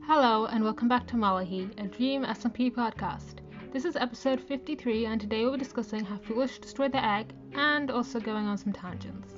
Hello and welcome back to Mellohi, a DSMP podcast. This is episode 53 and today we'll be discussing how Foolish destroyed the egg and also going on some tangents.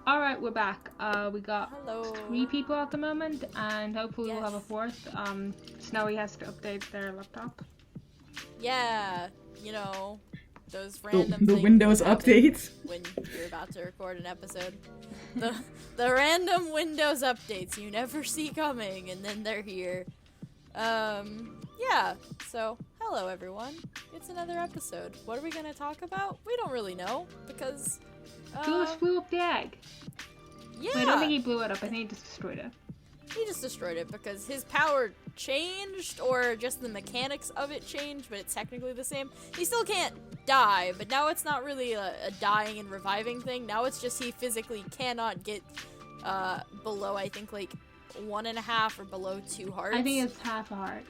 Alright, we're back. We got Hello. 3 people at the moment and hopefully we'll have a 4th. Snowy has to update their laptop. Yeah, you know, those random the things Windows that happen updates. when you're about to record an episode. The random Windows updates you never see coming, and then they're here. Yeah, so, hello everyone. It's another episode. What are we gonna talk about? We don't really know, because, Foolish blew up the egg. yeah. Wait, I don't think he blew it up, I think he just destroyed it. He just destroyed it because his power changed, or just the mechanics of it changed, but it's technically the same. He still can't die, but now it's not really a dying and reviving thing. Now it's just he physically cannot get below, I think, like 1.5 or below 2 hearts. I think it's half a heart.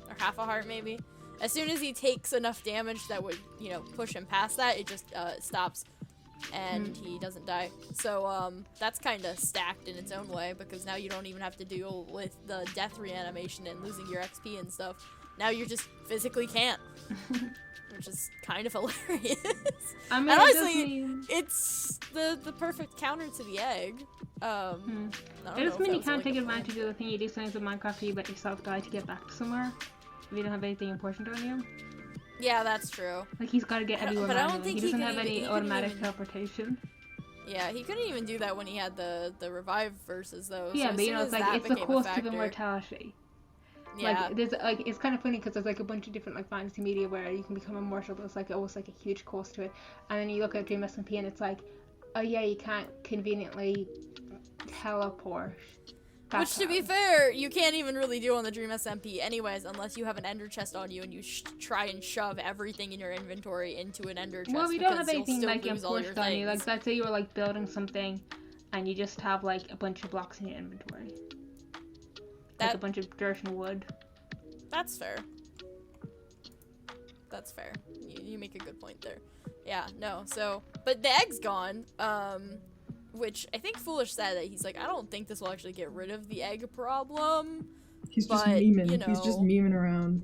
Or half a heart, maybe. As soon as he takes enough damage that would, you know, push him past that, it just stops. And he doesn't die. So, that's kind of stacked in its own way, because now you don't even have to deal with the death reanimation and losing your XP and stuff. Now you just physically can't. Which is kind of hilarious. I mean, and honestly, it's the perfect counter to the egg. It doesn't mean you can't take advantage of the thing you do sometimes in Minecraft where you let yourself die to get back to somewhere. If you don't have anything important on you. Yeah, that's true. Like, he's got to get everywhere but I don't manually. think He doesn't he have could any even- automatic teleportation. Yeah, he couldn't even do that when he had the revive verses, though. Yeah, so but you know, it's like, it's the cost of factor. immortality. Yeah. Like, there's, like, it's kind of funny because there's, like, a bunch of different, like, fantasy media where you can become immortal, but it's, like, almost, like, a huge cost to it. And then you look at DSMP and it's like, oh yeah, you can't conveniently teleport. Which, to be fair, you can't even really do on the Dream SMP anyways, unless you have an ender chest on you and you try and shove everything in your inventory into an ender chest. Well, we don't have because anything, you'll like, still lose all your important on you. Like, things. let's say you were, like, building something and you just have, like, a bunch of blocks in your inventory. Like a bunch of dirt and wood. That's fair. That's fair. You make a good point there. Yeah, no, so... But the egg's gone, which I think Foolish said that he's like, I don't think this will actually get rid of the egg problem. He's just but, memeing. you know, He's just memeing around.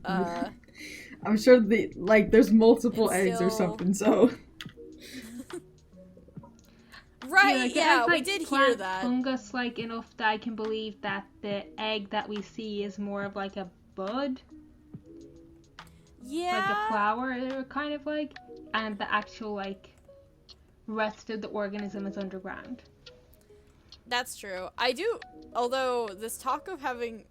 I'm sure there's multiple eggs or still... something, so... Right, yeah, we like, did hear plant that. Fungus, like, enough that I can believe that the egg that we see is more of, like, a bud. Yeah. Like a flower, kind of like. And the actual, like, rest of the organism is underground. That's true. I do, although this talk of having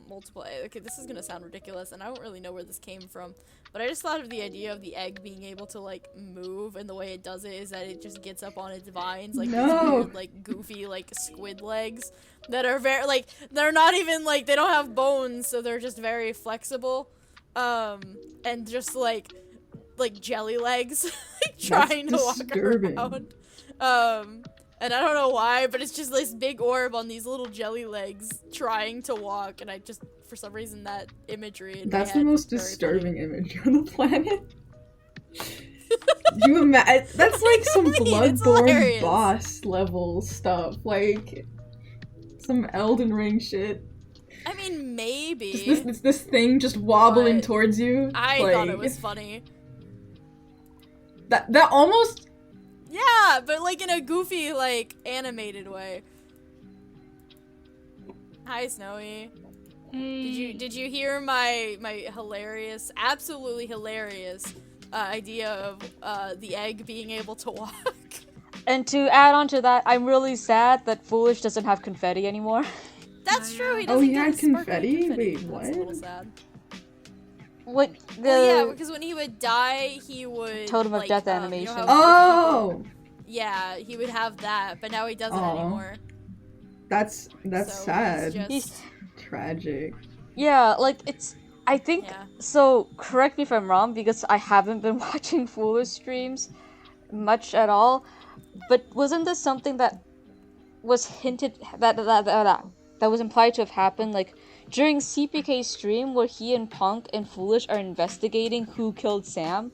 multiple eggs, okay, this is gonna sound ridiculous, and I don't really know where this came from, but I just thought of the idea of the egg being able to, like, move, and the way it does it is that it just gets up on its vines, like, these weird, like, goofy, like, squid legs that are very, like, they're not even, like, they don't have bones, so they're just very flexible, and just, like jelly legs, like, trying to walk around, and I don't know why, but it's just this big orb on these little jelly legs trying to walk, and I just, for some reason, that imagery in That's my head the most disturbing image on the planet. You imagine? That's like some Bloodborne boss level stuff, like some Elden Ring shit. I mean, maybe. Just this thing just wobbling towards you. I thought it was funny. That almost... Yeah, but like in a goofy, like, animated way. Hi, Snowy. Hey. Did you hear my hilarious, absolutely hilarious idea of the egg being able to walk? And to add on to that, I'm really sad that Foolish doesn't have confetti anymore. That's true. He doesn't he get had his sparkly confetti? confetti. Wait, what? That's a little sad. What the Well, yeah, because when he would die, he would Totem of like, Death you know animation. how yeah, he would have that, but now he doesn't anymore. That's So sad. He's Tragic. Yeah, like it's I think Yeah. so correct me if I'm wrong because I haven't been watching Foolish streams much at all. But wasn't this something that was hinted that that was implied to have happened, like, during CPK's stream where he and Punk and Foolish are investigating who killed Sam.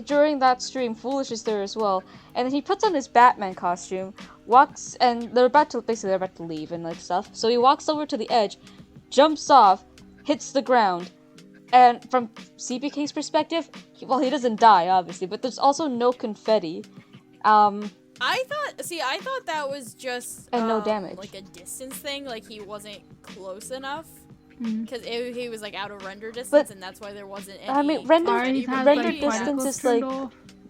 During that stream, Foolish is there as well, and then he puts on his Batman costume, walks, and they're about to leave and like stuff. So he walks over to the edge, jumps off, hits the ground, and from CPK's perspective, he doesn't die obviously, but there's also no confetti. I thought that was just and no damage, like a distance thing, like he wasn't close enough. Because he was like out of render distance, and that's why there wasn't any. I mean, render distance is like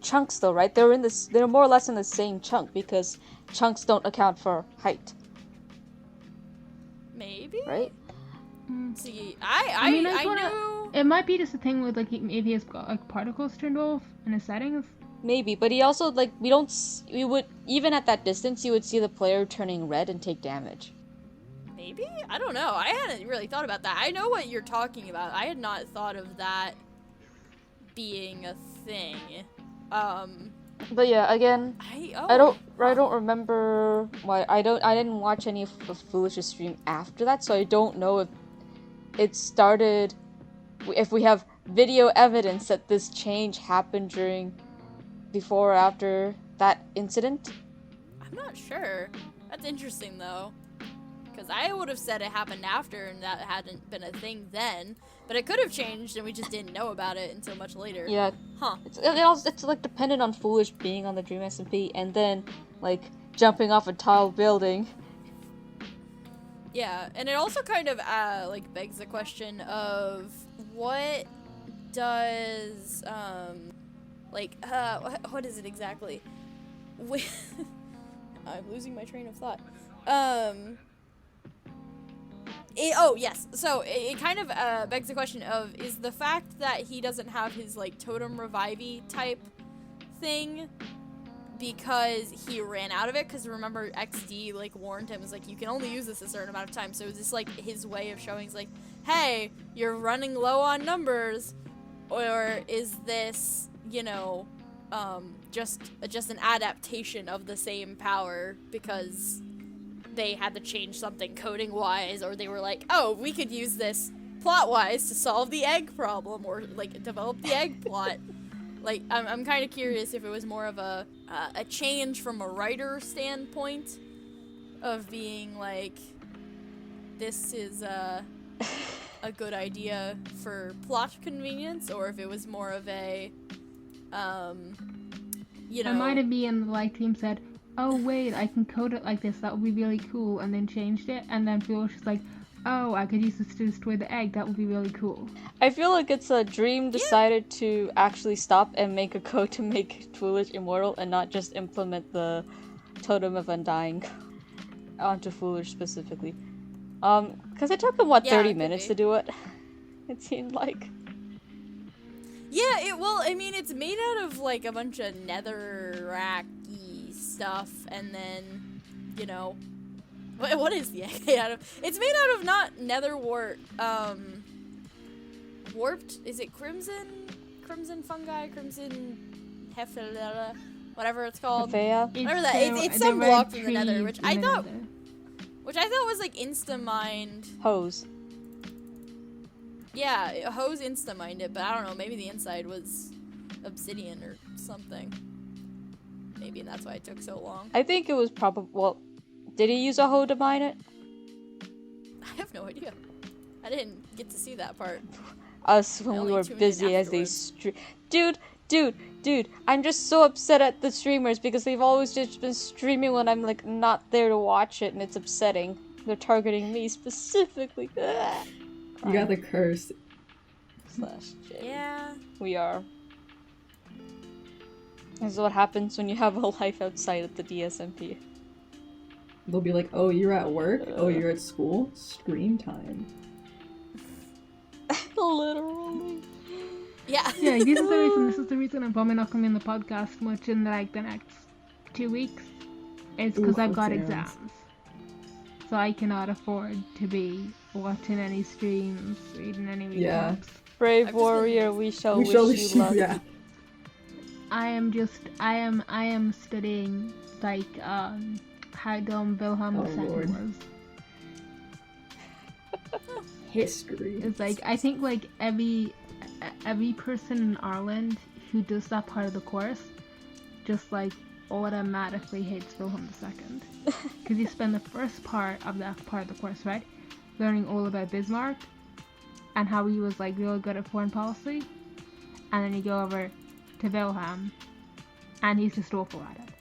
chunks, though, right? They're more or less in the same chunk because chunks don't account for height. Maybe. Right. See, I know it might be just a thing with like if he has got like particles turned off in his settings. Maybe, but he also like we would even at that distance you would see the player turning red and take damage. Maybe? I don't know. I hadn't really thought about that. I know what you're talking about. I had not thought of that being a thing. But yeah, again, I don't remember why I didn't watch any of Foolish's stream after that, so I don't know if it started, if we have video evidence that this change happened before or after that incident. I'm not sure. That's interesting though. Because I would have said it happened after and that hadn't been a thing then. But it could have changed and we just didn't know about it until much later. Yeah. Huh. It's like dependent on Foolish being on the Dream SMP and then like jumping off a tall building. Yeah, and it also kind of like begs the question of what does what is it exactly? I'm losing my train of thought. So it kind of begs the question of, is the fact that he doesn't have his like totem revivey type thing because he ran out of it? Because remember XD like warned him, was like, you can only use this a certain amount of time. So is this like his way of showing, like, hey, you're running low on numbers? Or is this, just an adaptation of the same power because they had to change something coding wise, or they were like, oh, we could use this plot wise to solve the egg problem, or like develop the egg plot. Like, I'm kind of curious if it was more of a change from a writer standpoint of being like, this is a good idea for plot convenience, or if it was more of a It might have been the live team said, oh wait, I can code it like this, that would be really cool, and then changed it, and then Foolish was like, oh, I could use this to destroy the egg, that would be really cool. I feel like it's a Dream decided to actually stop and make a code to make Foolish immortal and not just implement the Totem of Undying onto Foolish specifically. Because it took them, 30 minutes to do it? It seemed like. Yeah, it's made out of, like, a bunch of netherrack-y stuff, and then, what is the egg made out of? It's made out of not nether warped, is it crimson fungi, crimson heffelera, whatever it's called. Whatever that, it's some block from the nether, which I thought was, like, insta-mined. Hose. Yeah, Hose insta-mined it, but I don't know, maybe the inside was obsidian or something. Maybe that's why it took so long. I think it was probably, did he use a hoe to mine it? I have no idea. I didn't get to see that part. Us when we were busy as they Dude, I'm just so upset at the streamers because they've always just been streaming when I'm like not there to watch it, and it's upsetting. They're targeting me specifically. You got the curse. /J. Yeah. We are. This is what happens when you have a life outside of the DSMP. They'll be like, oh, you're at work? Oh, you're at school? Stream time. Literally. Yeah. Yeah, this is the reason I'm probably not coming on the podcast much in like the next 2 weeks. It's because I've got exams. So I cannot afford to be watching any streams, reading any recaps. Yeah. Brave warrior, we shall wish you luck. Yeah. I am studying like how dumb Wilhelm Oh, II Lord. was. History. It's like, I think like every person in Ireland who does that part of the course just like automatically hates Wilhelm II. Because you spend the first part of that part of the course, right, learning all about Bismarck and how he was like really good at foreign policy, and then you go over to Wilhelm and he's just awful at it.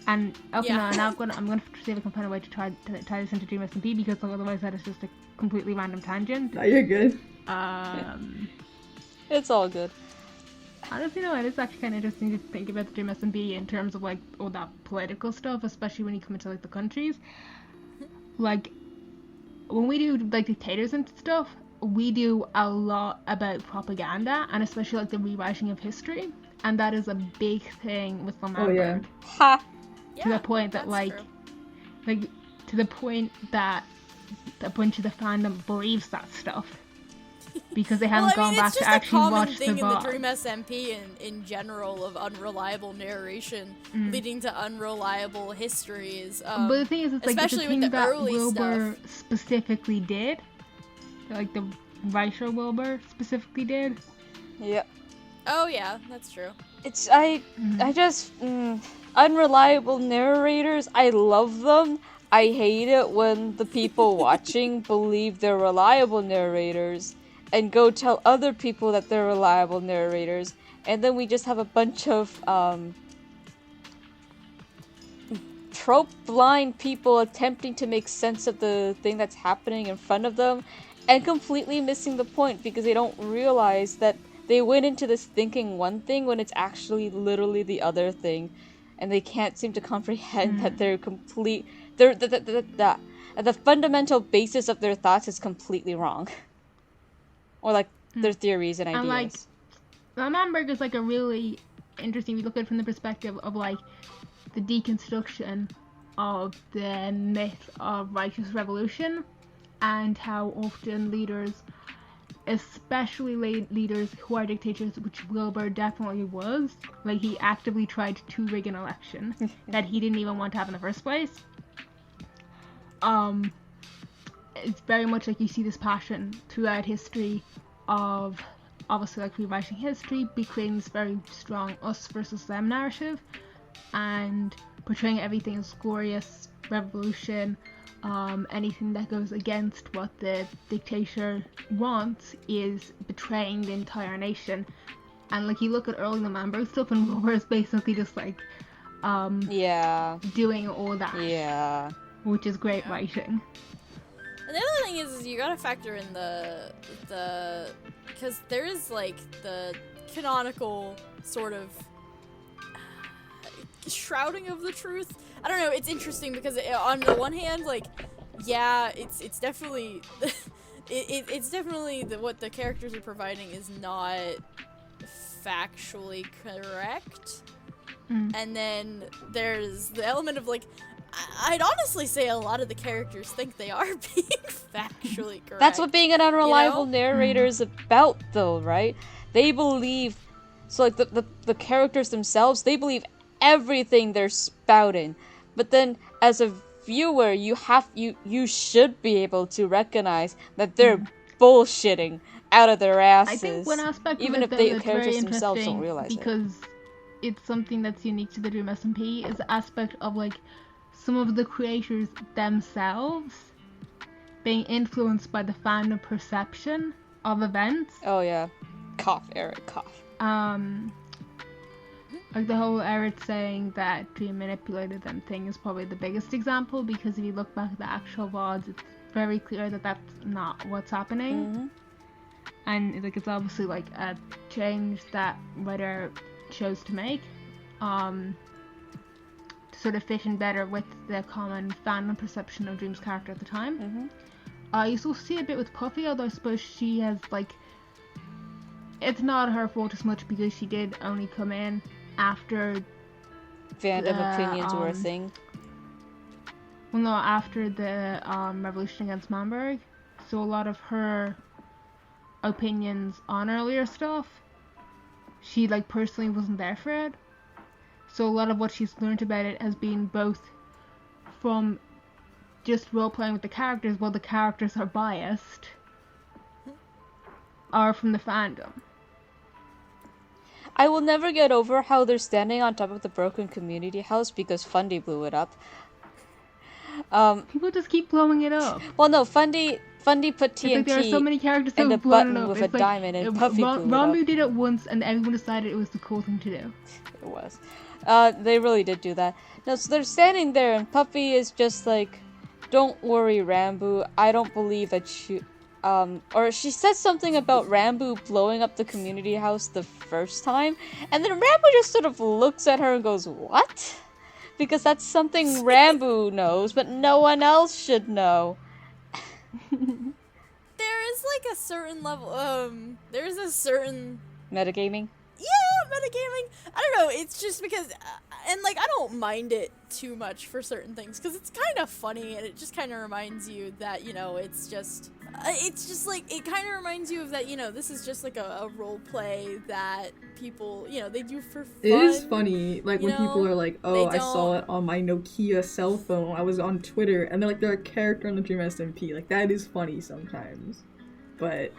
And okay, Yeah. now I'm gonna see if I can find a way to tie this into DSMP, because otherwise that is just a completely random tangent. No, you're good. It's all good. Honestly, no, it is actually kind of interesting to think about the DSMP in terms of like all that political stuff, especially when you come into like the countries. Like when we do like dictators and stuff, we do a lot about propaganda, and especially like the rewriting of history, and that is a big thing with Lamberg. Oh, yeah. Ha! To the point that that's like, true. like to the point that a bunch of the fandom believes that stuff because they haven't gone back to actually watch it's the just a common thing in the VOD. Dream SMP in general of unreliable narration leading to unreliable histories. But the thing is, it's like it's especially the with thing the that early Wilbur stuff. specifically did, like the writer Wilbur specifically did. Yeah. Oh yeah, that's true. It's I just unreliable narrators. I love them. I hate it when the people watching believe they're reliable narrators and go tell other people that they're reliable narrators, and then we just have a bunch of trope blind people attempting to make sense of the thing that's happening in front of them and completely missing the point because they don't realize that they went into this thinking one thing when it's actually literally the other thing, and they can't seem to comprehend that they're the fundamental basis of their thoughts is completely wrong. Or like their theories and ideas. And like, Lamberg is like a really interesting. We look at it from the perspective of like the deconstruction of the myth of righteous revolution, and how often leaders, especially leaders who are dictators, which Wilbur definitely was, like he actively tried to rig an election that he didn't even want to have in the first place. It's very much like you see this passion throughout history of obviously like rewriting history, be creating this very strong us versus them narrative, and portraying everything as glorious revolution. Anything that goes against what the dictator wants is betraying the entire nation. And like you look at early Lamberg stuff, and Wilbur is basically just like doing all that. Yeah. Which is great writing. And the other thing is you gotta factor in the because there is like the canonical sort of shrouding of the truth. I don't know. It's interesting because on the one hand, like, yeah, it's definitely it's definitely what the characters are providing is not factually correct. And then there's the element of like, I'd honestly say a lot of the characters think they are being factually correct. That's what being an unreliable narrator is about, though, right? They believe, so like the characters themselves, they believe everything they're spouting. But then, as a viewer, you should be able to recognize that they're bullshitting out of their asses. I think one aspect even of if it the that's characters very themselves don't interesting realize it. because it's something that's unique to the Dream SMP is the aspect of like some of the creators themselves being influenced by the fandom perception of events. Oh yeah, cough, Eric, cough. Like the whole Eric saying that Dream manipulated them thing is probably the biggest example, because if you look back at the actual VODs, it's very clear that that's not what's happening. And like it's obviously like a change that writer chose to make to sort of fit in better with the common fandom perception of Dream's character at the time. You still see a bit with Puffy, although I suppose she has like, it's not her fault as much because she did only come in after Fandom opinions were a thing. Well, no, after the revolution against Lamberg, so a lot of her opinions on earlier stuff, she like personally wasn't there for it. So a lot of what she's learned about it has been both from just role-playing with the characters while the characters are biased, or from the fandom. I will never get over how they're standing on top of the broken community house because Fundy blew it up. People just keep blowing it up. Well, no, Fundy put TNT Like there are so many characters and who a have blown button it up. with It's a like, diamond, and Puffy blew it up. Rambo did it once, and everyone decided it was the cool thing to do. It was. They really did do that. No, so they're standing there, and Puffy is just like, "Don't worry, Rambo. I don't believe that you." Or she says something about Rambo blowing up the community house the first time, and then Rambo just sort of looks at her and goes, "What?" Because that's something Rambo knows, but no one else should know. There is like a certain level, there's a certain... Metagaming? Yeah, metagaming. I don't know, it's just because, and like, I don't mind it too much for certain things, because it's kind of funny, and it just kind of reminds you that, you know, it's just like, it kind of reminds you of that, you know, this is just like a role play that people, you know, they do for fun. It is funny, like, when people are like, oh, I don't... saw it on my Nokia cell phone, I was on Twitter, and they're like, they're a character on the Dream SMP. Like, that is funny sometimes. But...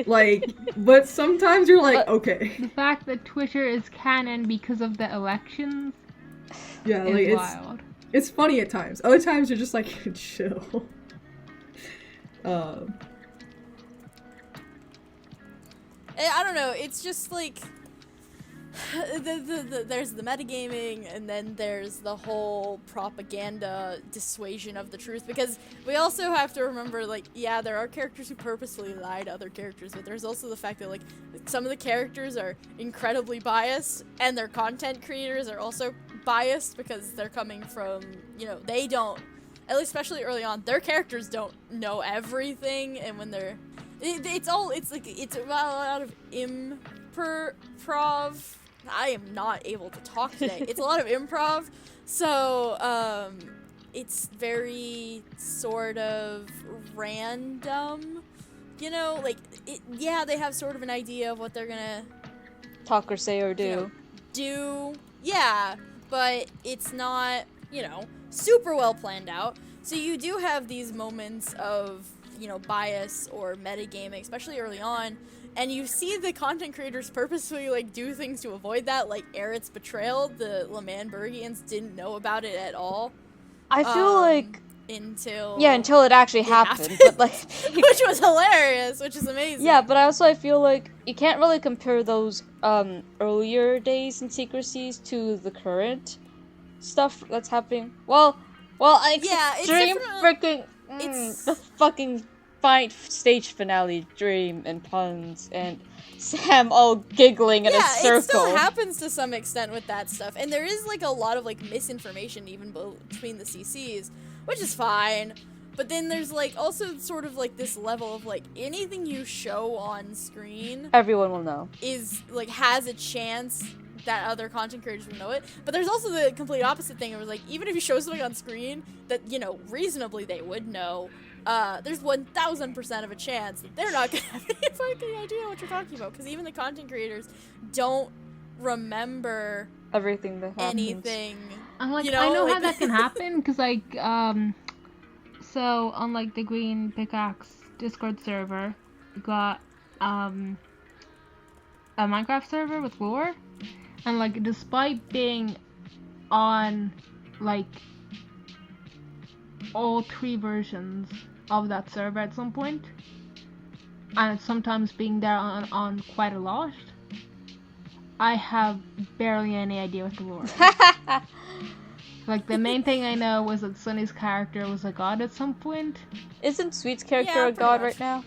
like, but sometimes you're like, okay. The fact that Twitter is canon because of the elections yeah, is like, wild. It's funny at times. Other times you're just like, chill. I don't know, it's just like... there's the metagaming, and then there's the whole propaganda dissuasion of the truth, because we also have to remember, like, yeah, there are characters who purposely lie to other characters, but there's also the fact that, like, some of the characters are incredibly biased, and their content creators are also biased because they're coming from, you know, they don't, at least especially early on, their characters don't know everything, and when they're, it's a lot of improv. I am not able to talk today. It's a lot of improv, so it's very sort of random, you know, like, yeah, they have sort of an idea of what they're gonna talk or say or do. You know, yeah, but it's not, you know, super well planned out. So you do have these moments of, you know, bias or metagaming, especially early on. And you see the content creators purposely, like, do things to avoid that, like Eret's betrayal. The Lamanbergians didn't know about it at all. I feel like... Until it actually happened. But, like... which was hilarious, which is amazing. Yeah, but I feel like you can't really compare those earlier days and secrecies to the current stuff that's happening. Well, extreme freaking... It's... the fucking... stage finale, Dream and puns and Sam all giggling in a circle. Yeah, it still happens to some extent with that stuff, and there is like a lot of like misinformation even between the CCs, which is fine. But then there's like also sort of like this level of like anything you show on screen, everyone will know, is like has a chance that other content creators will know it. But there's also the complete opposite thing. It was like, even if you show something on screen that, you know, reasonably they would know, there's 1000% of a chance that they're not gonna have any fucking idea what you're talking about, because even the content creators don't remember everything that happens. Anything. I'm like, you know, I know like, how that can happen, because like, so on like the Green Pickaxe Discord server, we got a Minecraft server with lore, and like despite being on like all 3 versions of that server at some point, and sometimes being there on quite a lot, I have barely any idea what the lore is. Like, the main thing I know was that Sunny's character was a god at some point. Isn't Sweet's character a god right now?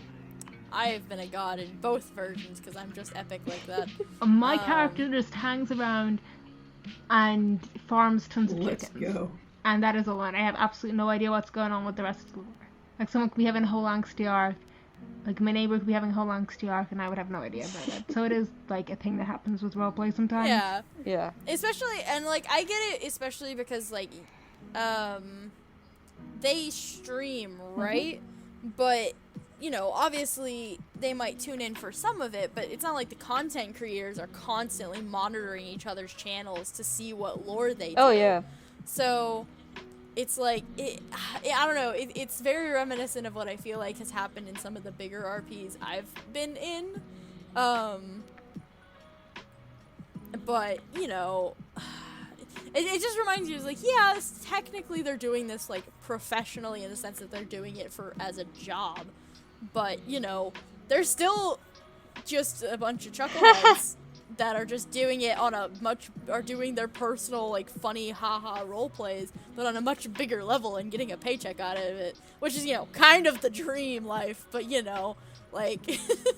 I have been a god in both versions because I'm just epic like that. My character just hangs around and farms tons of chickens. Let's go. And that is all. And I have absolutely no idea what's going on with the rest of the lore. Like, someone could be having a whole angsty arc. Like, my neighbor could be having a whole angsty arc, and I would have no idea about it. So it is, like, a thing that happens with roleplay sometimes. Yeah. Yeah. Especially, and, like, I get it, especially because, like, they stream, right? Mm-hmm. But, you know, obviously, they might tune in for some of it, but it's not like the content creators are constantly monitoring each other's channels to see what lore they do. Oh, yeah. So it's like I don't know. It's very reminiscent of what I feel like has happened in some of the bigger RPs I've been in. But you know, it just reminds you, it's like, yeah, technically they're doing this like professionally in the sense that they're doing it as a job, but you know, they're still just a bunch of chuckleheads that are just doing it are doing their personal like funny haha role plays, but on a much bigger level and getting a paycheck out of it, which is, you know, kind of the dream life, but you know, like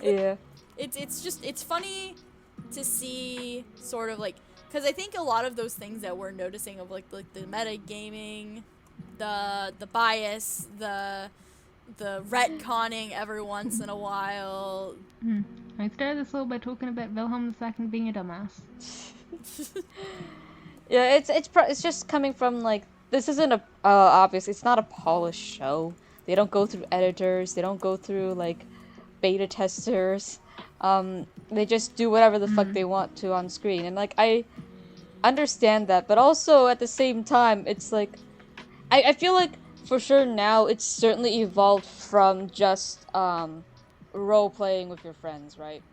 yeah, it's funny to see sort of like, because I think a lot of those things that we're noticing of like the metagaming, the bias, the retconning every once in a while. I started this all by talking about Wilhelm II being a dumbass. Yeah, it's just coming from like, this isn't a obviously it's not a polished show. They don't go through editors. They don't go through like beta testers. They just do whatever the fuck they want to on screen, and like I understand that, but also at the same time, it's like I feel like for sure now it's certainly evolved from just role playing with your friends, right?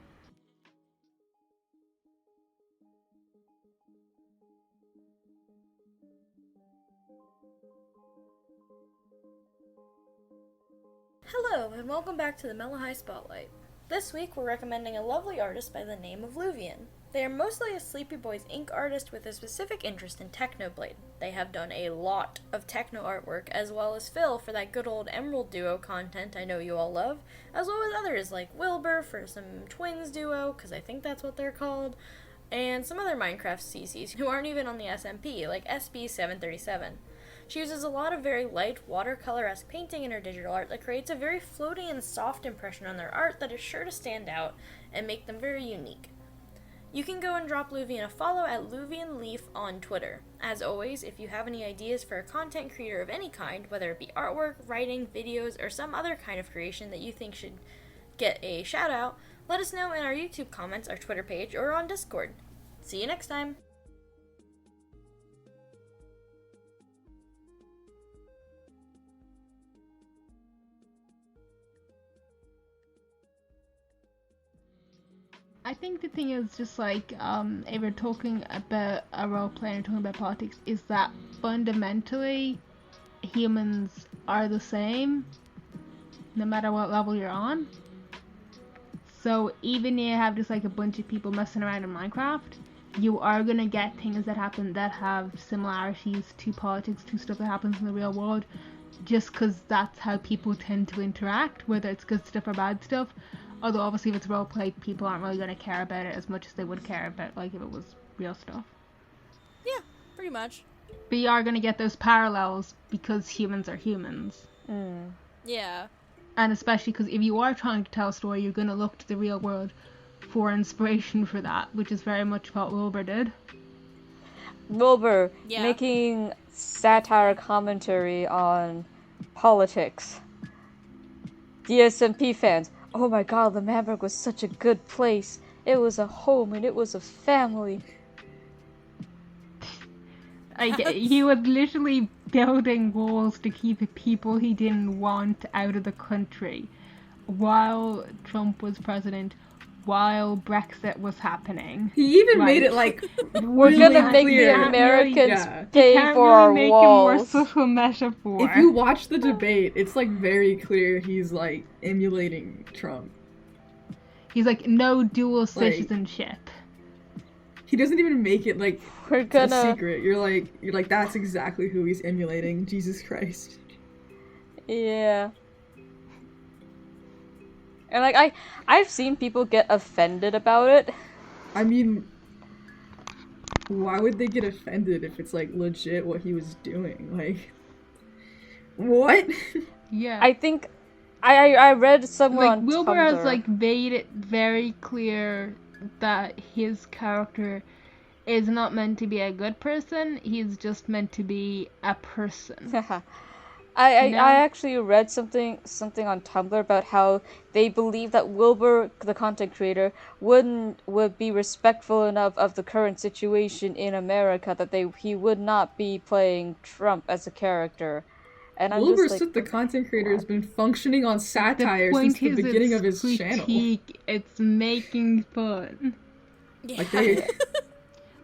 Hello, and welcome back to the Mellohi Spotlight. This week we're recommending a lovely artist by the name of Luvian. They are mostly a Sleepy Boys Inc. artist with a specific interest in Technoblade. They have done a lot of techno artwork, as well as Phil for that good old Emerald Duo content I know you all love, as well as others like Wilbur for some Twins Duo, because I think that's what they're called, and some other Minecraft CCs who aren't even on the SMP, like SB737. She uses a lot of very light, watercolor-esque painting in her digital art that creates a very floaty and soft impression on their art that is sure to stand out and make them very unique. You can go and drop Luvian a follow at LuvianLeaf on Twitter. As always, if you have any ideas for a content creator of any kind, whether it be artwork, writing, videos, or some other kind of creation that you think should get a shout out, let us know in our YouTube comments, our Twitter page, or on Discord. See you next time! I think the thing is just like, if we're talking about a role play and talking about politics, is that fundamentally humans are the same no matter what level you're on. So even if you have just like a bunch of people messing around in Minecraft, you are gonna get things that happen that have similarities to politics, to stuff that happens in the real world, just because that's how people tend to interact, whether it's good stuff or bad stuff. Although obviously if it's roleplay, people aren't really going to care about it as much as they would care about like if it was real stuff. Yeah, pretty much. But you are going to get those parallels because humans are humans. Yeah. And especially because if you are trying to tell a story, you're going to look to the real world for inspiration for that, which is very much what Wilbur did. Wilbur, making satire commentary on politics. DSMP fans, oh my god, the Manberg was such a good place. It was a home and it was a family. He was literally building walls to keep people he didn't want out of the country while Trump was president, while Brexit was happening. He even made it like we're really gonna make clear. the Americans You pay can't for really our make walls. a more subtle metaphor. If you watch the debate, it's like very clear he's like emulating Trump. He's like, no dual citizenship. He doesn't even make it like We're gonna... a secret. You're like that's exactly who he's emulating. Jesus Christ. Yeah. And like I've seen people get offended about it. I mean, why would they get offended if it's like legit what he was doing? Like, what? Yeah. I think I read somewhere like, on Wilbur Tumblr. has like made it very clear that his character is not meant to be a good person. He's just meant to be a person. I actually read something on Tumblr about how they believe that Wilbur, the content creator, would be respectful enough of the current situation in America that he would not be playing Trump as a character. And I'm Wilbur just like, the content creator, has been functioning on satire since the beginning of his channel. It's making fun. Yeah.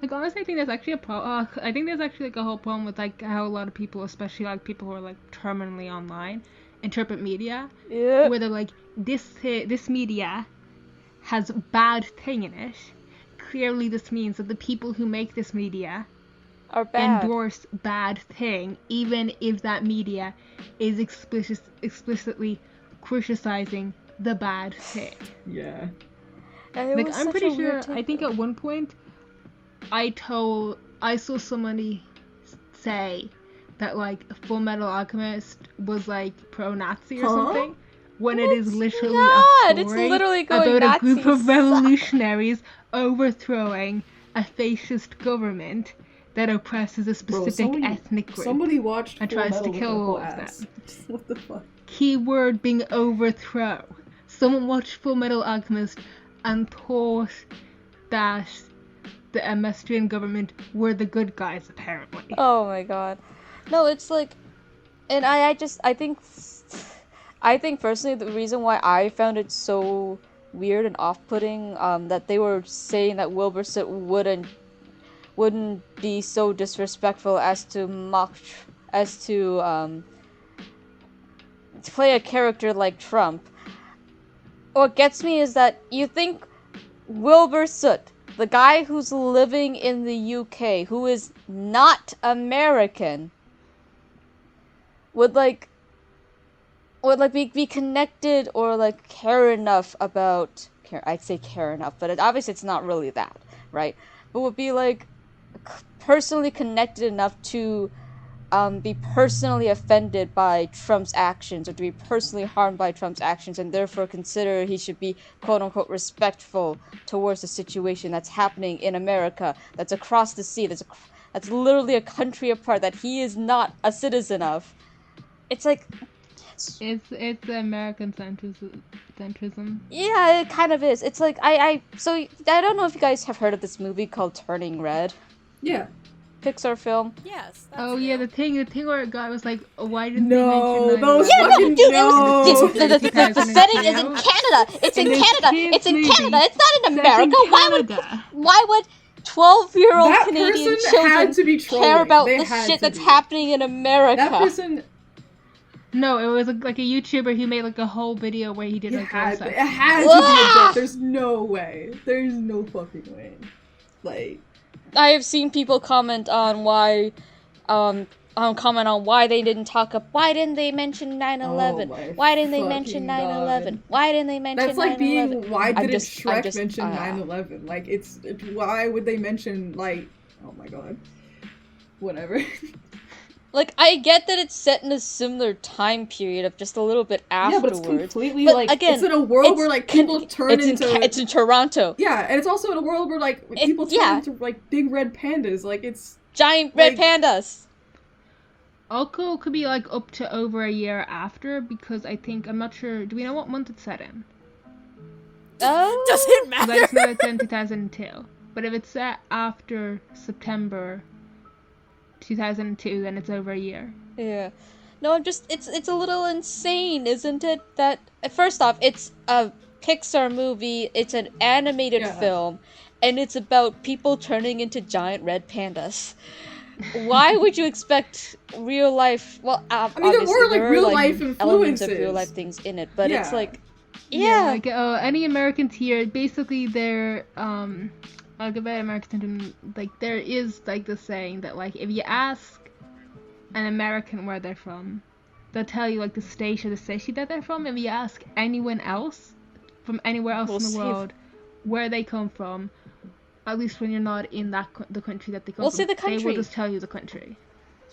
Like, honestly, I think there's actually a problem. I think there's actually like a whole problem with like how a lot of people, especially like people who are like terminally online, interpret media. yeah. Where they're like, this media has bad thing in it. Clearly, this means that the people who make this media Are bad. endorse bad thing, even if that media is explicitly criticizing the bad thing. Yeah. Like, I'm pretty sure. I think at one point, I saw somebody say that like Full Metal Alchemist was like pro-Nazi or something, when it is literally a It's story literally going about a group Nazi of revolutionaries overthrowing a fascist government that oppresses a specific ethnic group. Somebody watched and Full tries Metal to kill with all their of ass. them. What the fuck? Keyword being overthrow. Someone watched Full Metal Alchemist and thought that the Austrian government were the good guys, apparently. Oh my god. No, it's like, and I think personally the reason why I found it so weird and off-putting, that they were saying that Wilbur wouldn't be so disrespectful as to play a character like Trump. What gets me is that you think Wilbur Soot, the guy who's living in the UK, who is not American, would be connected or like care enough about I'd say care enough, but obviously it's not really that, right? But would be like personally connected enough to be personally offended by Trump's actions, or to be personally harmed by Trump's actions, and therefore consider he should be quote-unquote respectful towards the situation that's happening in America, that's across the sea, that's literally a country apart, that he is not a citizen of. It's like... It's American centrism. Yeah, it kind of is. It's like, I don't know if you guys have heard of this movie called Turning Red. Yeah. Pixar film. Yes. Oh yeah, the thing where a guy was like, why didn't No, they mention those 9/11? fucking no. The setting is in Canada. It's in Canada. It's in Canada. It's not in America. Why would 12-year-old That Canadian person had children to be trolling. care about They the had shit to that's be. happening in America? That person... No, it was like a YouTuber who made like a whole video where he did It like had stuff. to be a joke. There's no way. There's no fucking way. Like... I have seen people comment on why they didn't why didn't they mention 9/11? Why didn't they mention 9/11? Why didn't they mention 9/11? That's like being, why didn't Shrek just, mention 9/11? Like, it's why would they mention, like, oh my god. Whatever. Like, I get that it's set in a similar time period of just a little bit afterwards. Yeah, but it's completely, but like, again, it's in a world where, like, people turn into... It's in Toronto. Yeah, and it's also in a world where, like, people turn into, like, big red pandas. Like, it's... Giant red pandas! Also, could be, like, up to over a year after, because I think, I'm not sure, do we know what month it's set in? Oh. Does it matter? I just know it's in 2002. But if it's set after September 2002, then it's over a year. Yeah. No, it's a little insane, isn't it? That, first off, it's a Pixar movie, it's an animated film, and it's about people turning into giant red pandas. Why would you expect real life? Well, obviously, there were, like, real life elements of influences. real life things in it, but it's like, like, any Americans here, basically they're, I'll give it American, like, there is, like, the saying that, like, if you ask an American where they're from, they'll tell you, like, the state or the city that they're from. If you ask anyone else from anywhere else in the world where they come from, at least when you're not in the country that they come from, the country. they will just tell you the country.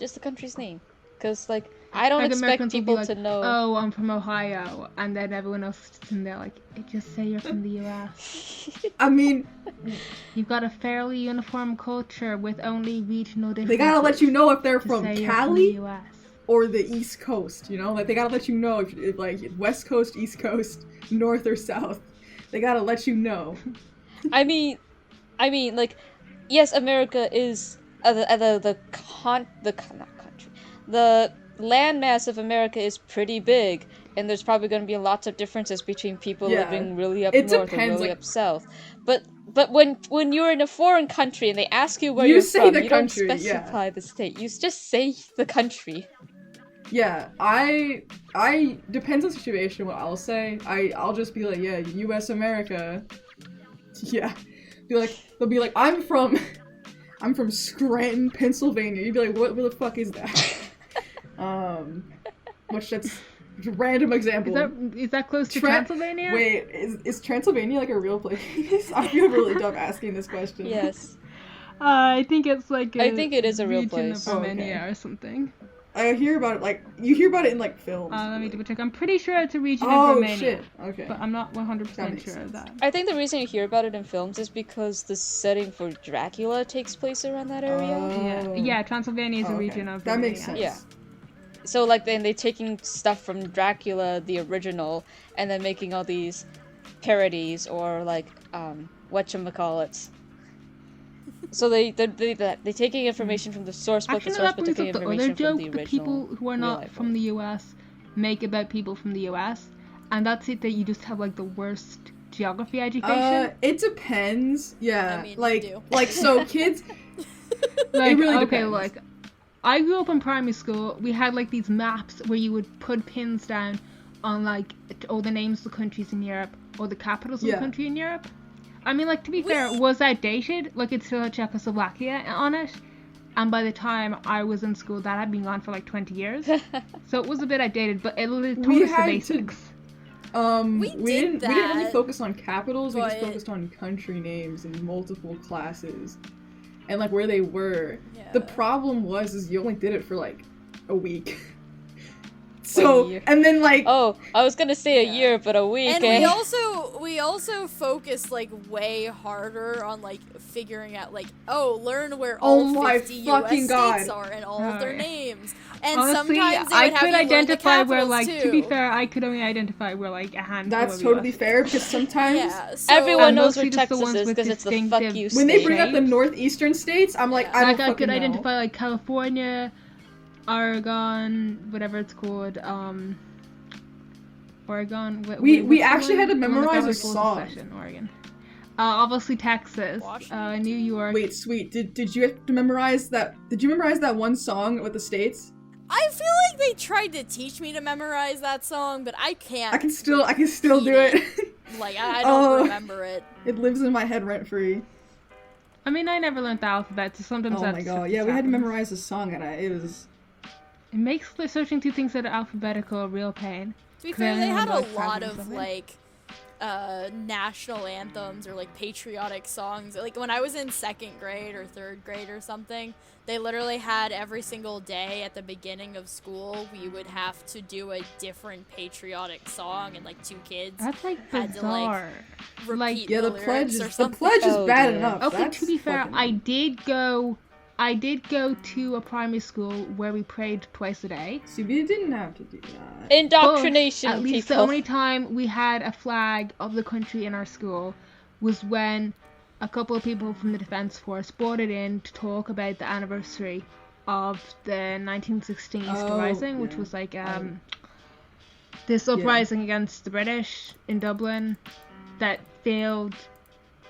Just the country's name. Because, like, I don't expect Americans people will be like, to know. Oh, I'm from Ohio, and then everyone else is in there like, just say you're from the U.S. I mean, You've got a fairly uniform culture with only regional differences. they gotta let you know if they're to from say Cali you're from the US. or the East Coast, you know? Like, they gotta let you know if like, West Coast, East Coast, North or South. They gotta let you know. I mean, like, yes, America is the landmass of America is pretty big, and there's probably going to be lots of differences between people living really up north and really up south. But when you're in a foreign country and they ask you where you're from, you don't specify the state. You just say the country. Yeah, I depends on the situation what I'll say. I'll just be like, yeah, U.S. America. Yeah. They'll be like, I'm from Scranton, Pennsylvania. You'd be like, what the fuck is that? Which that's a random example. Is that close to Transylvania? Wait, is Transylvania like a real place? I feel really dumb asking this question. Yes. I think it's like I think it is a real place. Of Romania or something. I hear about it, like, you hear about it in, like, films. Let me double check. I'm pretty sure it's a region of Romania. Oh, shit. Okay. But I'm not 100% sure of that. I think the reason you hear about it in films is because the setting for Dracula takes place around that area. Yeah, Transylvania is a region of Romania. That makes sense. Yeah. So, like, then they're taking stuff from Dracula, the original, and then making all these parodies or, like, whatchamacallits. So they're taking information from the source book, the source book taking information from the original. The people who are not from the US make about people from the US, and that's it. That you just have like the worst geography education. It depends. Yeah, I mean, like so kids. Like, it really okay, depends. like I grew up in primary school. We had like these maps where you would put pins down on like all the names of the countries in Europe or the capitals of the country in Europe. I mean, like, to be fair, it was outdated. Like, it still had Czechoslovakia on it. And by the time I was in school, that had been gone for, like, 20 years. So it was a bit outdated, but it taught us the basics. We didn't really focus on capitals. We just focused on country names in multiple classes. And, like, where they were. Yeah. The problem was you only did it for, like, a week. So, and then, like... Oh, I was gonna say a year, but a week, And we also focused, like, way harder on, like, figuring out, like, learn where all 50 US states are and all of their names. And honestly, sometimes they I would could have you identify learn the where, like, too. to be fair, I could only identify where, like, a handful That's of totally US fair, because sometimes... everyone knows where Texas is, because it's the fuck you state. When they bring up the northeastern states, I'm like, I don't fucking know. I could identify, like, California, Oregon, whatever it's called, Oregon. We actually had to memorize a song. Oregon. Obviously Texas, New York. Wait, sweet. Did you have to memorize that? Did you memorize that one song with the states? I feel like they tried to teach me to memorize that song, but I can't. I can still do it. Like I don't remember it. It lives in my head rent free. I mean, I never learned the alphabet, so sometimes Oh my god, yeah, we had to memorize a song, and it makes searching through things that are alphabetical a real pain. To be fair, they had a lot of like national anthems or like patriotic songs. Like when I was in 2nd grade or 3rd grade or something, they literally had every single day at the beginning of school we would have to do a different patriotic song, and like 2 kids that's like had bizarre. To like repeat yeah, the pledge is something. bad enough. Okay, that's to be fair, fucking... I did go to a primary school where we prayed twice a day. See, we didn't have to do that. Indoctrination, at least people. The only time we had a flag of the country in our school was when a couple of people from the Defence Force brought it in to talk about the anniversary of the 1916 Easter Rising, which was like this uprising against the British in Dublin that failed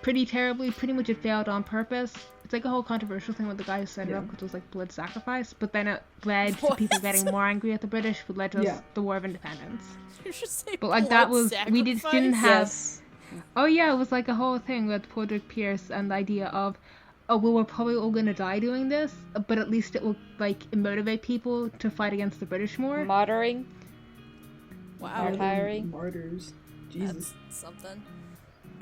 pretty terribly. Pretty much it failed on purpose. It's like a whole controversial thing with the guy who set it up, because it was like blood sacrifice, but then it led to people getting more angry at the British, which led to the War of Independence. But like that was sacrifice? we just didn't have oh yeah, it was like a whole thing with Padraig Pearse and the idea of we're probably all gonna die doing this, but at least it will like motivate people to fight against the British more. Martyring. Wow. Martyrs. Jesus. That's something.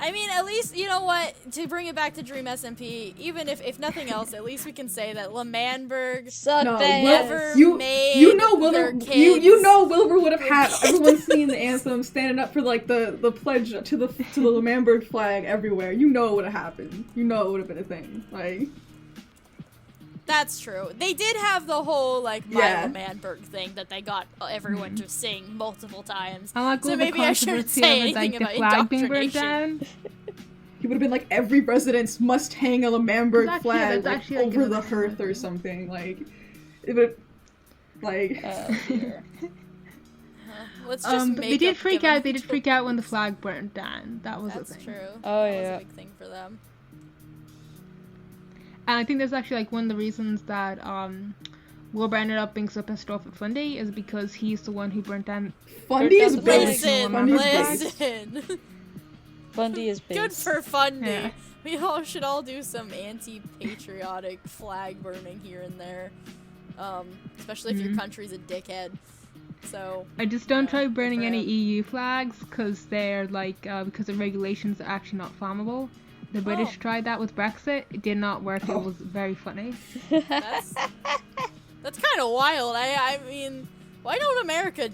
I mean, at least, you know what, to bring it back to Dream SMP, even if nothing else, at least we can say that L'Manberg never made you know Wilbur would have had everyone singing the anthem, standing up for like the pledge to the L'Manberg flag everywhere. You know it would have happened. You know it would have been a thing. Like That's true. They did have the whole like Yeah. Milo Manberg thing that they got everyone to sing multiple times. I like So all the maybe I shouldn't controversy say of it, anything like the about flag being burned indoctrination. down. He would have been like, every residence must hang a Lemberg That's flag like, actually, like, over the another hearth thing. or something. Like, it would, like. Dear. Let's just But make they did up freak given- out. They did freak out when the flag burned down. That was That's a thing. true. Oh, That yeah. was a big thing for them. And I think that's actually like one of the reasons that Wilbur ended up being so pissed off at Fundy is because he's the one who burnt down. Fundy is Listen, base. Listen, Fundy's base. listen. Fundy is base. Good for Fundy. Yeah. We all should all do some anti-patriotic flag burning here and there. Especially if your country's a dickhead. So I just don't try burning for any him. EU flags because they're like because of regulations are actually not flammable. The British tried that with Brexit. It did not work. It was very funny. that's kind of wild. I mean, why don't America,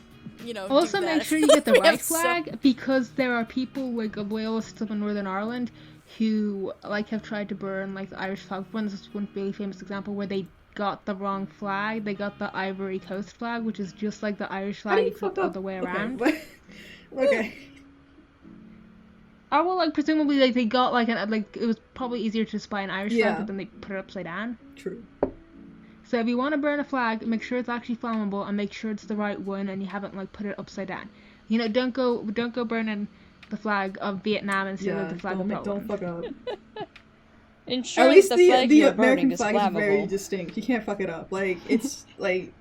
Also, do that? make sure you get the We right have so- flag because there are people like loyalists of Northern Ireland who like have tried to burn like the Irish flag. This is one really famous example where they got the wrong flag. They got the Ivory Coast flag, which is just like the Irish How do flag you except fuck up? other way Okay, around. but- okay. Oh well, like presumably like they got like like it was probably easier to just buy an Irish Yeah. flag, but then they put it upside down. True. So if you want to burn a flag, make sure it's actually flammable and make sure it's the right one and you haven't like put it upside down. Don't go burning the flag of Vietnam instead of the flag of Don't Poland. fuck up. Ensuring At least the the flag you're American burning is flag is very flammable. distinct. You can't fuck it up. Like, it's like,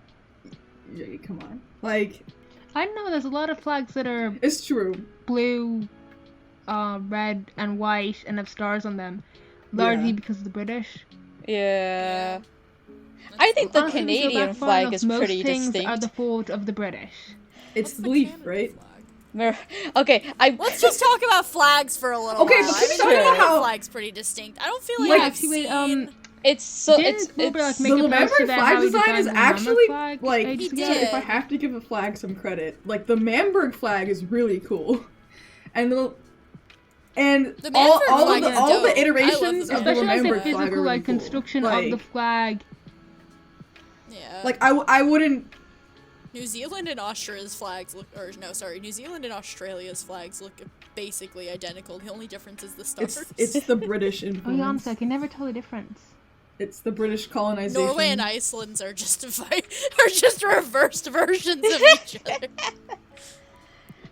yeah, come on. Like, I don't know. There's a lot of flags that are it's true. blue, red, and white and have stars on them, largely Yeah. because of the British. Yeah. I think the Honestly, if you go Canadian back far flag enough, is most pretty things distinct. are the fault of the British. It's What's the belief, Canada right? flag? Okay, Let's just talk about flags for a little Okay, while. but I mean, the can we talk about Canadian how- flag's pretty distinct. I don't feel Yeah, like I've actually, seen... it's so Didn't it's Wilbur, like, it's make The a post Lemberg about flag how he design is designed the actually, flag like, ages He ago? did. if I have to give a flag some credit, like, the Manberg flag is really cool. And The all Manberg of flag the is all dope. the I iterations love of the the Especially like the Manberg flag are physical really like cool. construction Like, of the flag. Yeah. like I wouldn't. New Zealand and Australia's flags look, New Zealand and Australia's flags look basically identical. The only difference is the stars. It's the British Oh, influence. yeah, honestly, I can never tell the difference. It's the British colonization. Norway and Iceland's are just reversed versions of each other.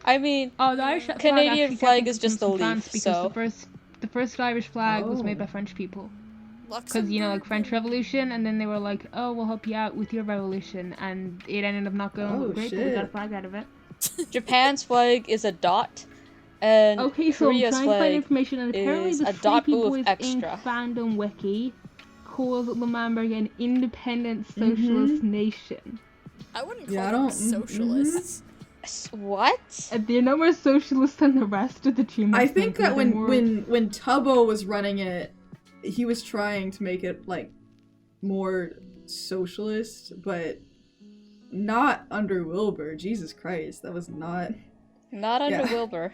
I mean, Oh, the Irish Canadian flag is just a from France leaf, because so the first Irish flag was made Oh. by French people. Because, Luxembourg. like, French Revolution, and then they were like, oh, we'll help you out with your revolution, and it ended up not going Oh, great, but we got a shit. flag out of it. Japan's flag is a dot, and Okay, so Korea's I'm trying to find flag information, and apparently is the a dot Sleepy with Boys extra. Inc. fandom wiki calls Lemberg an independent socialist nation. I wouldn't call Yeah, I them don't- socialists. What? They're no more socialist than the rest of the team. I think that when Tubbo was running it, he was trying to make it like more socialist, but not under Wilbur. Jesus Christ, that was not. Not under Yeah. Wilbur.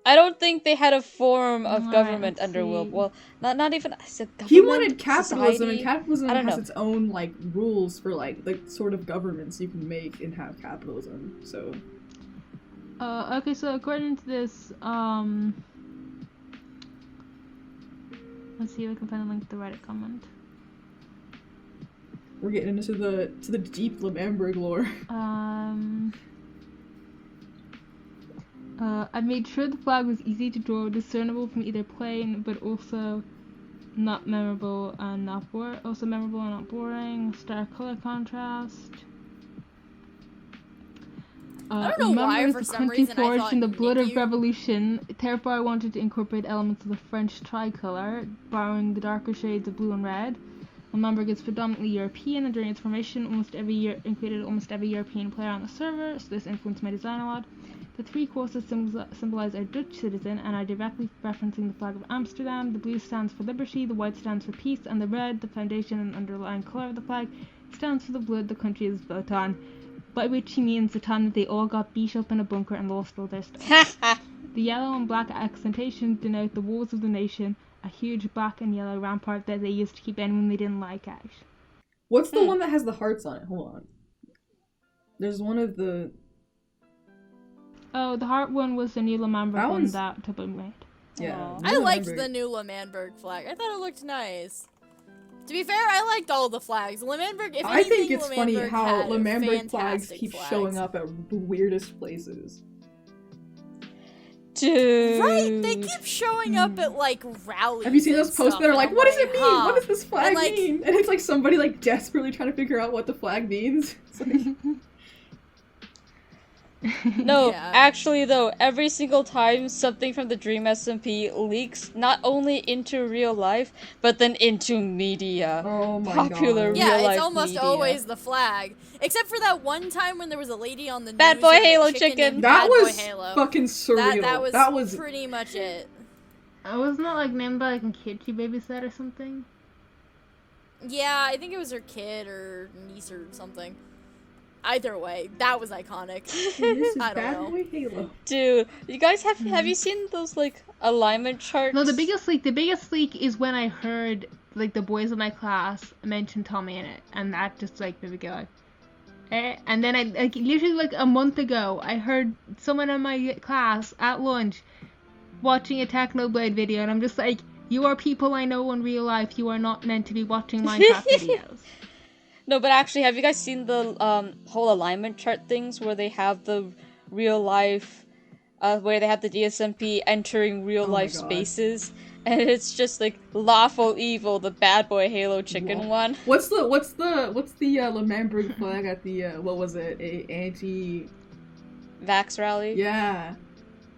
I don't think they had a form of Alright, government let's under see. Wilbur. Well, not even I said He government, wanted capitalism, society. and capitalism I don't has know. its own like rules for like the sort of governments you can make and have capitalism. So Okay, so according to this, let's see if I can find a link to the Reddit comment. we're getting into the deep Lemberg lore. I made sure the flag was easy to draw, discernible from either plain, but also not memorable and not boring. Also memorable and not boring. Star color contrast. I don't know why, remembers for the some country reason, I forged thought in the blood of Nikki- revolution. Therefore, I wanted to incorporate elements of the French tricolor, borrowing the darker shades of blue and red. Lemberg is predominantly European, and during its formation, included almost every European player on the server, so this influenced my design a lot. The three crosses symbolize our Dutch citizen and are directly referencing the flag of Amsterdam. The blue stands for liberty, the white stands for peace, and the red, the foundation and underlying colour of the flag, stands for the blood the country is built on. By which he means the time that they all got beat up in a bunker and lost all their stuff. The yellow and black accentations denote the wars of the nation, a huge black and yellow rampart that they used to keep anyone they didn't like out. What's the one that has the hearts on it? Hold on. There's one of the... Oh, the heart one was the new Lemamberg one that Tubbo made. Yeah. I liked the new Lemamberg flag. I thought it looked nice. To be fair, I liked all the flags. Lemamberg, if anything, I think it's funny Lemamberg how had Lemamberg flags fantastic keep flags. showing up at the weirdest places. Dude. Right, they keep showing up at like rallies. Have you seen and those posts stuff, that are and like, I'm what does it mean? huh. What does this flag And, like- mean? And it's like somebody like desperately trying to figure out what the flag means. It's like, No, Yeah. actually though, every single time something from the Dream SMP leaks not only into real life, but then into media. oh my Popular god. Yeah, real life it's almost media. always the flag. Except for that one time when there was a lady on the Bad news Boy with a Halo chicken chicken. named That Bad was Boy Halo. fucking surreal. That was pretty much it. Wasn't that like named by like a kid she babysat or something? Yeah, I think it was her kid or niece or something. Either way, that was iconic. This is I don't Bad know. Boy Halo. Dude, you guys have you seen those like alignment charts? No, the biggest leak is when I heard like the boys in my class mention Tommy in it, and that just like made me go like, eh. And then I like literally like a month ago, I heard someone in my class at lunch watching a Technoblade video, and I'm just like, you are people I know in real life. You are not meant to be watching Minecraft videos. No, but actually, have you guys seen the whole alignment chart things where they have the real life, where they have the DSMP entering real life God. spaces, and it's just like lawful evil, the Bad Boy Halo chicken one. What's the Lemamberg flag at the what was it? A anti Vax rally. Yeah.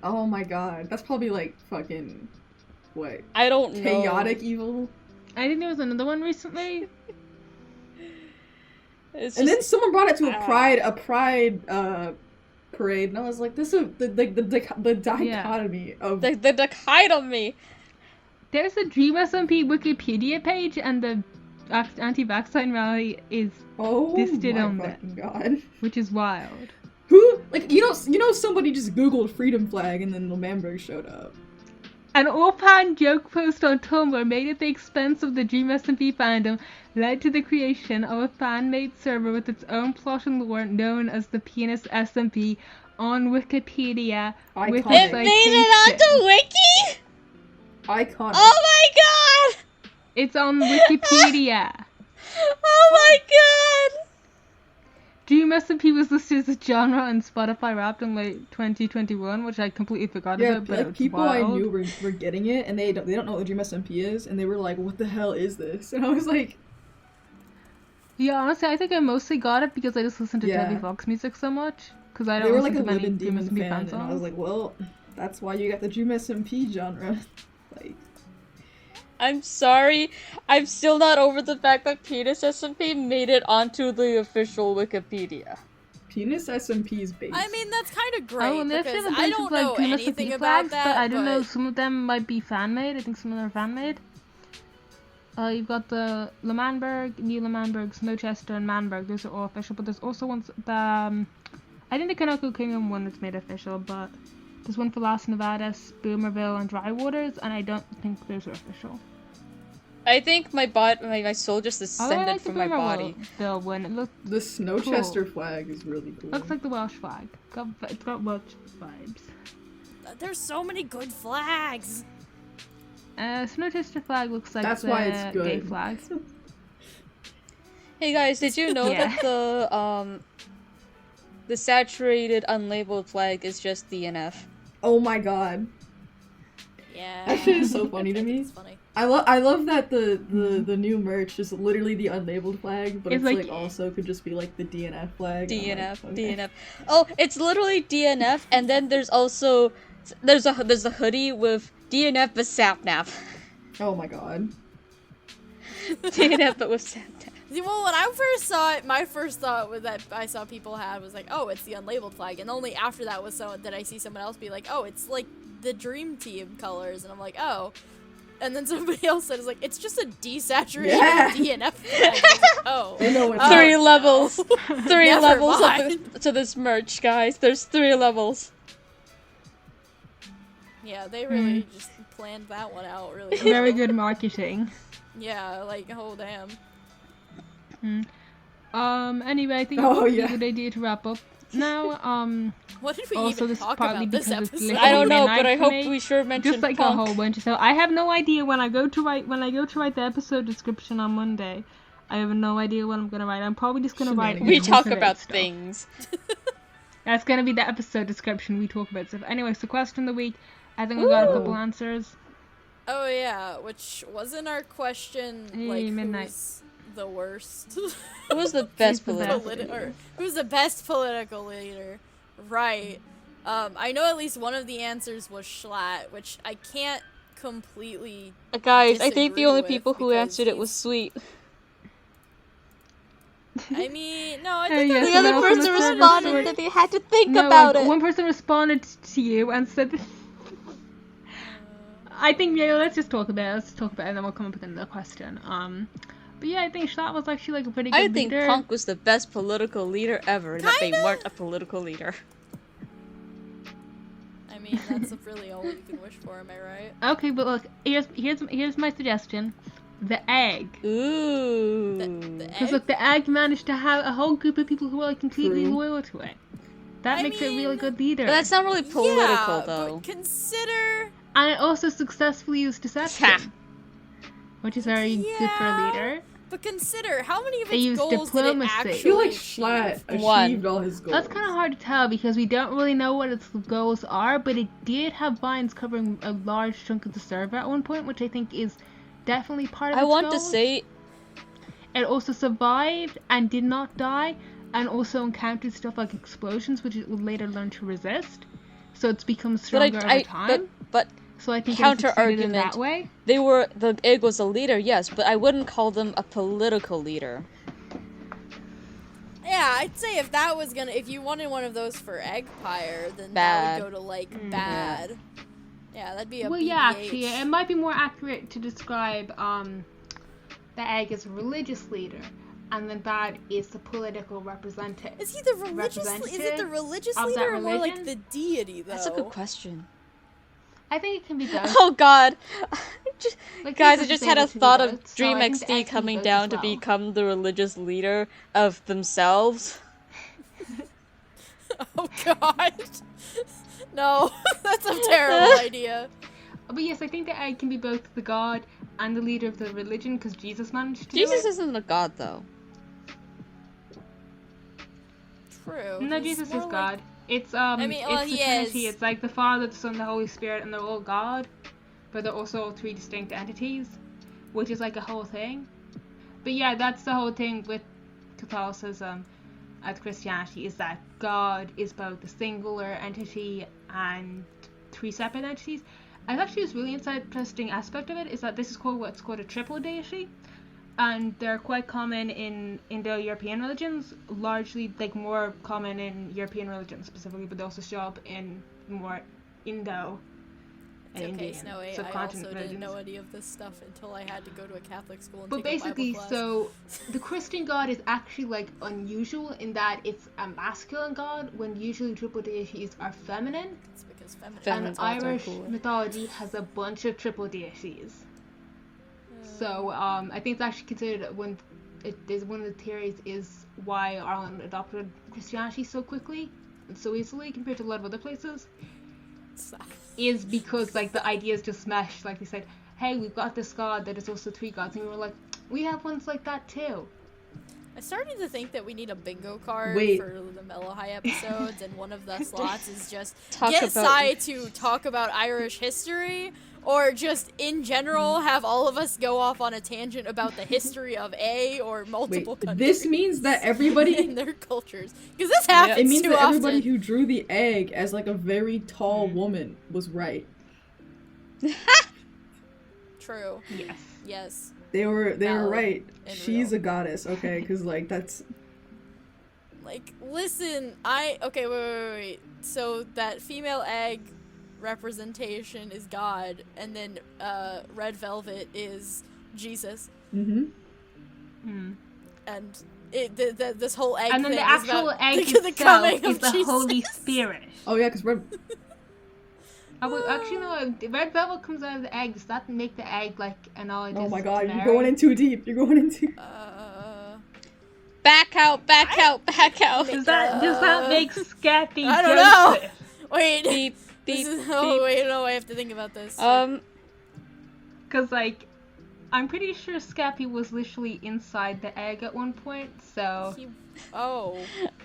Oh my god. That's probably like fucking what? I don't know. Chaotic evil. I think there was another one recently. It's And just, then someone brought it to a pride parade, and I was like, this is the dichotomy of the dichotomy. There's a Dream SMP Wikipedia page, and the anti-vaccine rally is oh listed my on there, fucking god. which is wild. Who like you know somebody just googled freedom flag and then Lemamberg showed up. An offhand joke post on Tumblr made at the expense of the Dream SMP fandom led to the creation of a fan-made server with its own plot and lore known as the Penis SMP on Wikipedia with a Iconic. It made it citation. onto Wiki. Iconic. Oh my god! It's on Wikipedia. Oh my god! Dream SMP was listed as a genre on Spotify Wrapped in late 2021, which I completely forgot Yeah, about, but like it's people wild. I knew were getting it, and they don't know what the Dream SMP is, and they were like, "What the hell is this?" And I was like, Yeah, honestly, I think I mostly got it because I just listened to Yeah. Debbie Fox music so much. Because I they don't were listen like a to many Living Dream Demon SMP fan, fan and I was songs. like, "Well, that's why you got the Dream SMP genre." Like, I'm sorry. I'm still not over the fact that Penis SMP made it onto the official Wikipedia. Penis SMP's base. I mean, that's kind of great Oh, and there's because been a I bunch don't of like know Dream anything SMP about flags, that. but I don't know. Some of them might be fan made. I think some of them are fan made. You've got the Lemamberg, New Lemamberg, Snowchester, and Manberg. Those are all official. But there's also ones the I think the Kanoko Kingdom one that's made official, but there's one for Las Nevadas, Boomerville, and Dry Waters, and I don't think those are official. I think my soul just descended from my body. The one it looks the Snowchester flag is really cool. looks like the Welsh flag. It's got Welsh vibes. There's so many good flags. Snowchester flag looks like That's the why it's good. gay flag. Hey guys, did you know Yeah. that the saturated unlabeled flag is just DNF? Oh my god, Yeah. that shit is so funny to me. It's funny. I love that the new merch is literally the unlabeled flag, but It's it's like- like also could just be like the DNF flag. I'm DNF, like, okay. DNF. Oh, it's literally DNF, and then there's also there's a hoodie with DNF but sapnap. Oh my god. DNF but with sapnap. See, well, when I first saw it, my first thought was that I saw people had was like, oh, it's the unlabeled flag, and only after that was did I see someone else be like, oh, it's like the Dream Team colors, and I'm like, oh. And then somebody else said, it's like, it's just a desaturated Yeah. DNF flag. I was like, oh. I know it's Oh, Three no. levels. Three Never levels mind. to this merch, guys. There's 3 levels. Yeah, they really just planned that one out really. Very good marketing. Yeah, like, oh damn. Anyway, I think it would be a good idea to wrap up now. What did we also, even this talk partly about this because it's episode? literally I don't know, midnight but I for hope me. we sure mentioned Just like punk. a whole bunch of stuff. I have no idea when I go to write the episode description on Monday. I have no idea what I'm gonna write. I'm probably just gonna write. We talk about about stuff. things. That's gonna be the episode description. We talk about stuff. Anyway, so question of the week. I think we got a couple answers. Oh yeah, which wasn't our question. Like, midnight. who's the worst? Who was the best Who's the political best? leader? Who's the best political leader? Right. I know at least one of the answers was Schlatt, which I can't completely. Guys, I think the disagree only with people who because answered it was Sweet. I mean, no, I think yeah, The so other now person someone said responded that they had to think about it. One person responded to you and said. I think let's just talk about it, and then we'll come up with another question. But yeah, I think Schlatt was actually like a pretty good I think leader. Punk was the best political leader ever, and that they weren't a political leader. I mean, that's really all we can wish for. Am I right? Okay, but look, here's my suggestion: the egg. Ooh. The Because egg? look, the egg managed to have a whole group of people who are like completely True. loyal to it. That I makes it a really mean, good leader. But that's not really political, yeah, though. But consider. And it also successfully used deception, which is very good for a Yeah. leader. But consider how many of They its used goals did it diplomacy. actually I feel like achieve? Schlatt One. achieved all his goals. That's kind of hard to tell because we don't really know what its goals are, but it did have vines covering a large chunk of the server at one point, which I think is definitely part of I its want to goals. say, It also survived and did not die, and also encountered stuff like explosions, which it would later learn to resist. So it's become stronger over time. but So I think counter it succeeded in argument. that way. the egg was a leader, yes, but I wouldn't call them a political leader. Yeah, I'd say if you wanted one of those for Eggpire, then Bad. that would go to like bad. Yeah, that'd be a Well, BBH. yeah, actually, it might be more accurate to describe the egg as a religious leader, and then bad is the political representative. Is he the religious? Is it the religious of that leader or more like religion? the deity though? That's a good question. I think it can be both. Oh god. Like, Guys, I Jesus just is had a able to do thought of both, so Dream I think the XD egg can be coming both down as to well. become the religious leader of themselves. Oh god. No, that's a terrible idea. But yes, I think the egg can be both the god and the leader of the religion, because Jesus managed to Jesus do it. isn't a god, though. True. No, he's Jesus more is like- God. It's well, it's the he Trinity. is. It's like the Father, the Son, the Holy Spirit, and they're all God, but they're also all three distinct entities, which is like a whole thing. But yeah, that's the whole thing with Catholicism and Christianity, is that God is both a singular entity and three separate entities. And actually, this really interesting aspect of it is that this is called what's called a triple deity. And they're quite common in Indo-European religions, largely like more common in European religions specifically, but they also show up in more Indo and It's okay, Indian Snowy. I subcontinent also didn't religions. know any of this stuff until I had to go to a Catholic school and But take a basically, Bible class. so the Christian God is actually like unusual in that it's a masculine God, when usually triple deities are feminine. It's because feminine. Feminine. And gods are Irish cooler. mythology has a bunch of triple deities. So I think it's actually considered one of the theories is why Ireland adopted Christianity so quickly and so easily compared to a lot of other places, is because like the ideas just meshed. Like they said, hey, we've got this god that is also three gods, and we were like, we have ones like that too. I started to think that we need a bingo card Wait. for the Mellohi episodes, and one of the slots is just Talk get about- Sai to talk about Irish history, or just in general have all of us go off on a tangent about the history of a or multiple Wait, countries. this means that everybody. in their cultures, because this happens It means too that often. everybody who drew the egg as like a very tall woman was right. True. Yes. Yes. They were Valid right. and She's real. a goddess, okay? Because like that's Like, listen, okay, wait. So that female egg representation is God, and then red velvet is Jesus, mm-hmm. and this whole egg And then thing the is about, actual egg the itself coming is of the Jesus. Holy Spirit. Oh yeah, because red. Actually, no. Red velvet comes out of the egg. Does that make the egg like an odd? Oh my god, you're going in too deep. You're going in too. Back out, back out, back out. Does that make Scappy? I don't know. Joseph? Wait. Beep, beep, Oh beep. wait, no, I have to think about this. Cause like, I'm pretty sure Scappy was literally inside the egg at one point. So. Oh.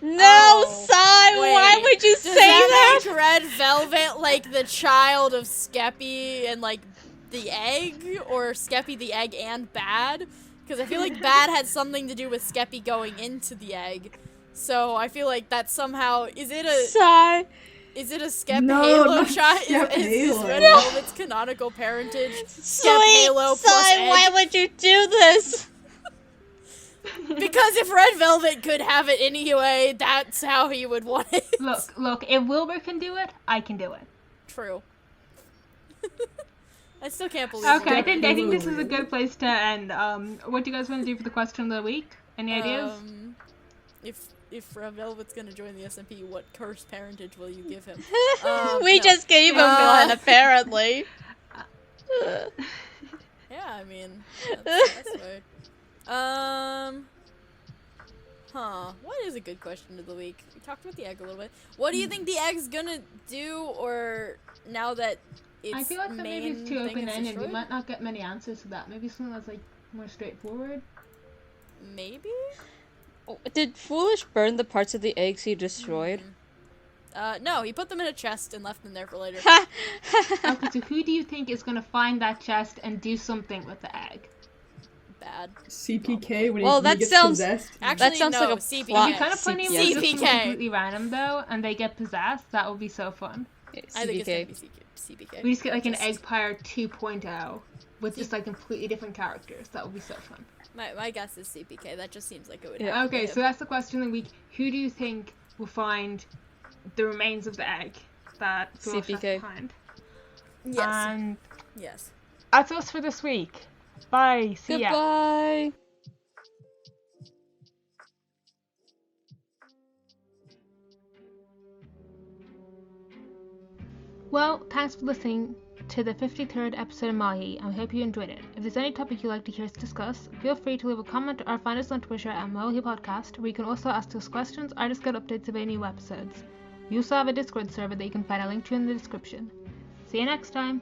No, Oh. Sai, why Wait, would you does say that that? make Red Velvet like the child of Skeppy and like the egg, or Skeppy the egg and Bad? Because I feel like Bad had something to do with Skeppy going into the egg. So I feel like that somehow is it a Sai. Skep No, Halo not child? Skep Is Halo. Red Velvet's canonical parentage Skep Halo plus Sai, egg? why would you do this? Because if Red Velvet could have it anyway, that's how he would want it. Look. If Wilbur can do it, I can do it. True. I still can't believe Okay, I it. think this is a good place to end. What do you guys want to do for the question of the week? Any ideas? If Red Velvet's gonna join the SMP, what cursed parentage will you give him? We no. just gave him one, apparently. Yeah, I mean, that's weird. What is a good question of the week? We talked about the egg a little bit. What do you think the egg's gonna do, or now that its I feel like that maybe it's too main thing is open-ended. We destroyed? might not get many answers to that. Maybe something that's like more straightforward. Maybe? Did Foolish burn the parts of the eggs he destroyed? No, he put them in a chest and left them there for later. Okay, so who do you think is gonna find that chest and do something with the egg? Bad. CPK when Well, he that gets sounds- possessed. Actually, That sounds no, like a CPK. plot. It'd be kind of funny when CPK. it's just CPK. completely random though, and they get possessed. That would be so fun. I think it's CPK. gonna be CPK. We just get like an Eggpire 2.0 with just like completely different characters. That would be so fun. My guess is CPK. That just seems like it would Yeah. have to Okay, be so that's the question of the week. Who do you think will find the remains of the egg that Phyllis left CPK. behind? Yes. And Yes. that's us for this week. Bye. See ya. Goodbye. Well, thanks for listening to the 53rd episode of Mellohi, and we hope you enjoyed it. If there's any topic you'd like to hear us discuss, feel free to leave a comment or find us on Twitter at Mellohi Podcast, where you can also ask us questions or just get updates of any new episodes. We also have a Discord server that you can find a link to in the description. See you next time!